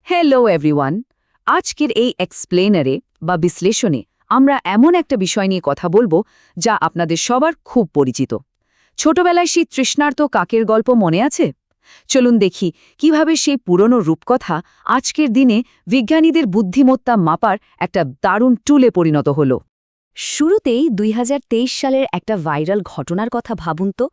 Hello everyone. আজকের এই এক্সপ্লেনারে বা বিশ্লেষণে আমরা এমন একটা বিষয় নিয়ে কথা বলবো যা আপনাদের সবার খুব পরিচিত। ছোটবেলায় সেই তৃষ্ণার্ত কাকের গল্প মনে আছে? চলুন দেখি কিভাবে সেই পুরনো রূপকথা আজকের দিনে বিজ্ঞানীদের বুদ্ধিমত্তা মাপার একটা দারুণ টুলে পরিণত হলো। শুরুতেই ২০২৩ সালের একটা ভাইরাল ঘটনার কথা ভাবুন তো।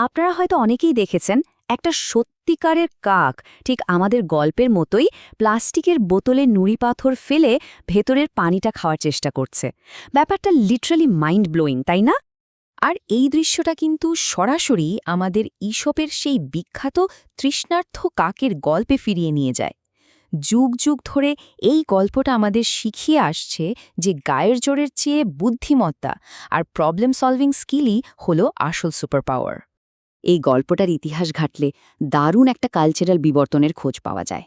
আপনারা হয়তো অনেকেই দেখেছেন একটা সত্যিকারের কাক ঠিক আমাদের গল্পের মতোই প্লাস্টিকের বোতলে নুড়ি পাথর ফেলে ভেতরের পানিটা খাওয়ার চেষ্টা করছে। ব্যাপারটা লিটারালি মাইন্ড ব্লোয়িং, তাই না? আর এই দৃশ্যটা কিন্তু সরাসরি আমাদের ঈশপের সেই বিখ্যাত তৃষ্ণার্থ কাকের গল্পে ফিরিয়ে নিয়ে যায়। যুগ যুগ ধরে এই গল্পটা আমাদের শিখিয়ে আসছে যে গায়ের জোরের চেয়ে বুদ্ধিমত্তা আর প্রবলেম সলভিং স্কিলই হলো আসল সুপার পাওয়ার। এই গল্পটার ইতিহাস ঘাটলে দারুণ একটা কালচারাল বিবর্তনের খোঁজ পাওয়া যায়।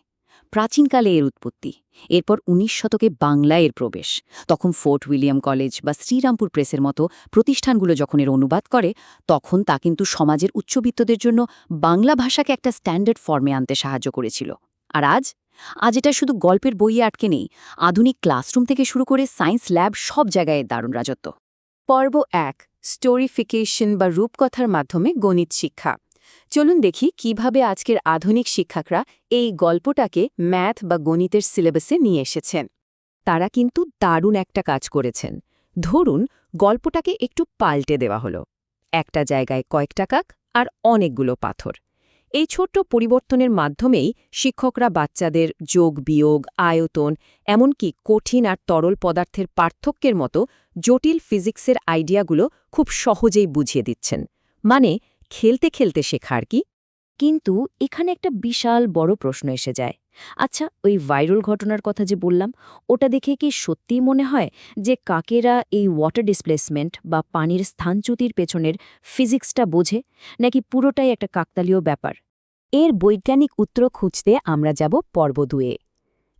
প্রাচীনকালে এর উৎপত্তি, এরপর ১৯ শতকে বাংলায় এর প্রবেশ। তখন ফোর্ট উইলিয়াম কলেজ বা শ্রীরামপুর প্রেসের মতো প্রতিষ্ঠানগুলো যখন এর অনুবাদ করে, তখন তা কিন্তু সমাজের উচ্চবিত্তদের জন্য বাংলা ভাষাকে একটা স্ট্যান্ডার্ড ফর্মে আনতে সাহায্য করেছিল। আর আজ এটা শুধু গল্পের বইয়ে আটকে নেই, আধুনিক ক্লাসরুম থেকে শুরু করে সায়েন্স ল্যাব সব জায়গায় দারুণ রাজত্ব। পর্ব ১, স্টোরিফিকেশন বা রূপকথার মাধ্যমে গণিত শিক্ষা। চলুন দেখি কিভাবে আজকের আধুনিক শিক্ষকরা এই গল্পটাকে ম্যাথ বা গণিতের সিলেবাসে নিয়ে এসেছেন। তারা কিন্তু দারুণ একটা কাজ করেছেন। ধরুন, গল্পটাকে একটু পাল্টে দেওয়া হলো। একটা জায়গায় কয়েকটা কাক আর অনেকগুলো পাথর। এই ছোট্ট পরিবর্তনের মাধ্যমেই শিক্ষকরা বাচ্চাদের যোগ বিয়োগ, আয়তন, এমনকি কঠিন আর তরল পদার্থের পার্থক্যের মতো জটিল ফিজিক্সের আইডিয়াগুলো খুব সহজেই বুঝিয়ে দিচ্ছেন। মানে খেলতে খেলতে শেখা আর কি। কিন্তু এখানে একটা বিশাল বড় প্রশ্ন এসে যায়। আচ্ছা, ওই ভাইরাল ঘটনার কথা যে বললাম, ওটা দেখে কি সত্যিই মনে হয় যে কাকেরা এই ওয়াটার ডিসপ্লেসমেন্ট বা পানির স্থানচ্যুতির পেছনের ফিজিক্সটা বোঝে, নাকি পুরোটাই একটা কাকতালীয় ব্যাপার? এর বৈজ্ঞানিক উত্তর খুঁজতে আমরা যাব পর্ব ২-এ।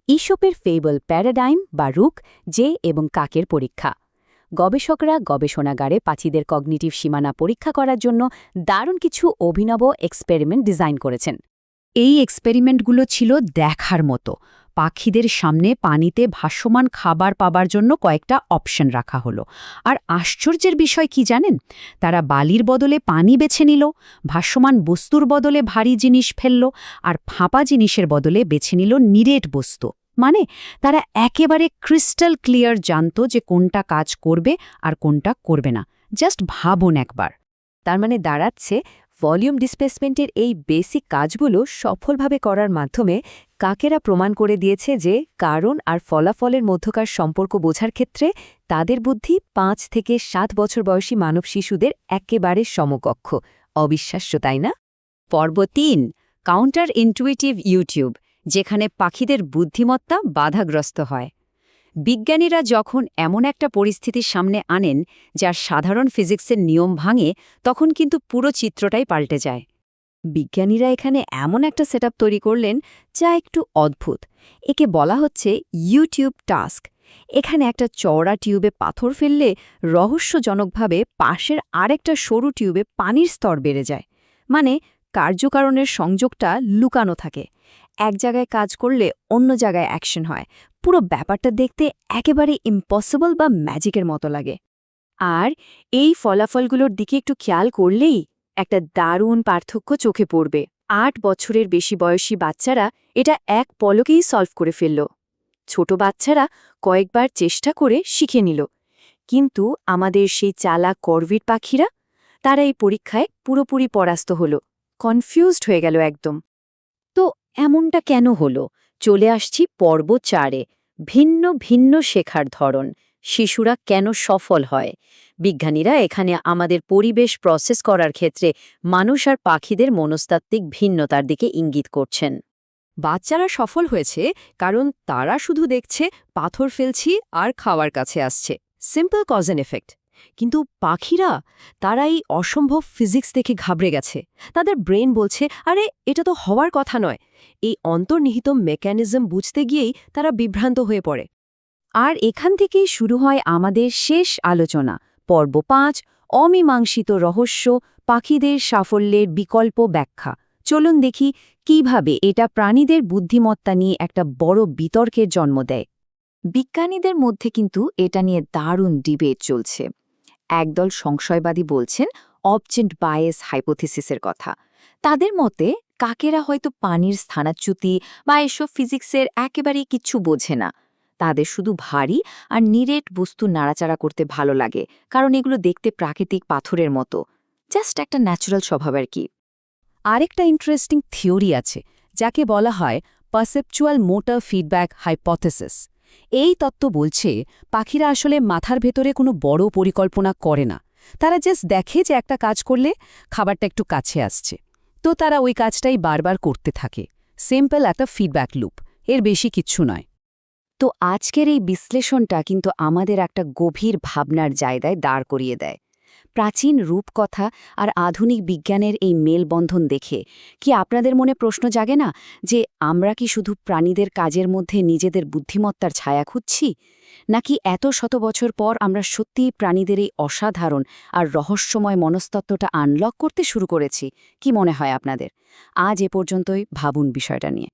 ঈশপের ফেবল প্যারাডাইম বা রুক, জে এবং কাকের পরীক্ষা। গবেষকরা গবেষণাগারে পাখিদের কগনিটিভ সীমানা পরীক্ষা করার জন্য দারুণ কিছু অভিনব এক্সপেরিমেন্ট ডিজাইন করেছেন। এই এক্সপেরিমেন্টগুলো ছিল দেখার মতো। পাখিদের সামনে পানিতে ভাসমান খাবার পাবার জন্য কয়েকটা অপশন রাখা হলো। আর আশ্চর্যের বিষয় কি জানেন? তারা বালির বদলে পানি বেছে নিল, ভাসমান বস্তুর বদলে ভারী জিনিস ফেলল, আর ফাঁপা জিনিসের বদলে বেছে নিল নিরেট বস্তু। মানে তারা একেবারে ক্রিস্টাল ক্লিয়ার জানত যে কোনটা কাজ করবে আর কোনটা করবে না। জাস্ট ভাবুন একবার। তার মানে দাঁড়াচ্ছে, ভলিউম ডিসপ্লেসমেন্টের এই বেসিক কাজগুলো সফলভাবে করার মাধ্যমে কাকেরা প্রমাণ করে দিয়েছে যে কারণ আর ফলাফলের মধ্যকার সম্পর্ক বোঝার ক্ষেত্রে তাদের বুদ্ধি ৫ থেকে ৭ বছর বয়সী মানব শিশুদের একেবারে সমকক্ষ। অবিশ্বাস্য, তাই না? পর্ব ৩, কাউন্টার ইনটুইটিভ ইউটিউব, যেখানে পাখিদের বুদ্ধিমত্তা বাধাগ্রস্ত হয়। বিজ্ঞানীরা যখন এমন একটা পরিস্থিতির সামনে আনেন যার সাধারণ ফিজিক্সের নিয়ম ভাঙে, তখন কিন্তু পুরো চিত্রটাই পাল্টে যায়। বিজ্ঞানীরা এখানে এমন একটা সেটআপ তৈরি করলেন যা একটু অদ্ভুত। একে বলা হচ্ছে ইউটিউব টাস্ক। এখানে একটা চওড়া টিউবে পাথর ফেললে রহস্যজনকভাবে পাশের আরেকটা সরু টিউবে পানির স্তর বেড়ে যায়। মানে কার্যকারণের সংযোগটা লুকানো থাকে। এক জায়গায় কাজ করলে অন্য জায়গায় অ্যাকশন হয়। পুরো ব্যাপারটা দেখতে একেবারে ইম্পসিবল বা ম্যাজিকের মতো লাগে। আর এই ফলাফলগুলোর দিকে একটু খেয়াল করলেই একটা দারুণ পার্থক্য চোখে পড়বে। ৮ বছরের বেশি বয়সী বাচ্চারা এটা এক পলকেই সলভ করে ফেলল। ছোট বাচ্চারা কয়েকবার চেষ্টা করে শিখে নিল। কিন্তু আমাদের সেই চালাক করভিট পাখিরা, তারা এই পরীক্ষায় পুরোপুরি পরাস্ত হল, কনফিউজড হয়ে গেল একদম। তো এমনটা কেন হলো? চলে আসছি পর্ব ৪-এ, ভিন্ন ভিন্ন শেখার ধরন, শিশুরা কেন সফল হয়। বিজ্ঞানীরা এখানে আমাদের পরিবেশ প্রসেস করার ক্ষেত্রে মানুষ আর পাখিদের মনস্তাত্ত্বিক ভিন্নতার দিকে ইঙ্গিত করছেন। বাচ্চারা সফল হয়েছে কারণ তারা শুধু দেখছে পাথর ফেলছি আর খাওয়ার কাছে আসছে, সিম্পল কজ অ্যান্ড এফেক্ট। কিন্তু পাখিরা, তারা এই অসম্ভব ফিজিক্স দেখে ঘাবড়ে গেছে। তাদের ব্রেন বলছে, আরে এটা তো হওয়ার কথা নয়। এই অন্তর্নিহিত মেকানিজম বুঝতে গিয়েই তারা বিভ্রান্ত হয়ে পড়ে। আর এখান থেকেই শুরু হয় আমাদের শেষ আলোচনা, পর্ব ৫, অমীমাংসিত রহস্য, পাখিদের সাফল্যের বিকল্প ব্যাখ্যা। চলুন দেখি কিভাবে এটা প্রাণীদের বুদ্ধিমত্তা নিয়ে একটা বড় বিতর্কের জন্ম দেয়? বিজ্ঞানীদের মধ্যে কিন্তু এটা নিয়ে দারুণ ডিবেট চলছে। একদল সংশয়বাদী বলছেন অবজেক্ট বায়াস হাইপোথিসিসের কথা। তাদের মতে কাকেরা হয়তো পানির স্থানাচ্যুতি বা এসব ফিজিক্সের একেবারেই কিচ্ছু বোঝে না। তাদের শুধু ভারী আর নিরেট বস্তু নাড়াচাড়া করতে ভালো লাগে, কারণ এগুলো দেখতে প্রাকৃতিক পাথরের মতো, জাস্ট একটা ন্যাচারাল স্বভাব আর কি। আরেকটা ইন্টারেস্টিং থিওরি আছে যাকে বলা হয় পারসেপচুয়াল মোটর ফিডব্যাক হাইপোথিসিস। এই তত্ত্ব বলছে পাখিরা আসলে মাথার ভেতরে কোনো বড় পরিকল্পনা করে না, তারা জাস্ট দেখে যে একটা কাজ করলে খাবারটা একটু কাছে আসছে, তো তারা ওই কাজটাই বারবার করতে থাকে। সিম্পল একটা ফিডব্যাক লুপ, এর বেশি কিচ্ছু নয়। তো আজকের এই বিশ্লেষণটা কিন্তু আমাদের একটা গভীর ভাবনার জায়গায় দাঁড় করিয়ে দেয়। প্রাচীন রূপকথা আর আধুনিক বিজ্ঞানের এই মেলবন্ধন দেখে কি আপনাদের মনে প্রশ্ন জাগে না যে আমরা কি শুধু প্রাণীদের কাজের মধ্যে নিজেদের বুদ্ধিমত্তার ছায়া খুঁজছি, নাকি এত শত বছর পর আমরা সত্যিই প্রাণীদের এই অসাধারণ আর রহস্যময় মনস্তত্ত্বটা আনলক করতে শুরু করেছি? কি মনে হয় আপনাদের? আজ এ পর্যন্তই ভাবুন বিষয়টা নিয়ে।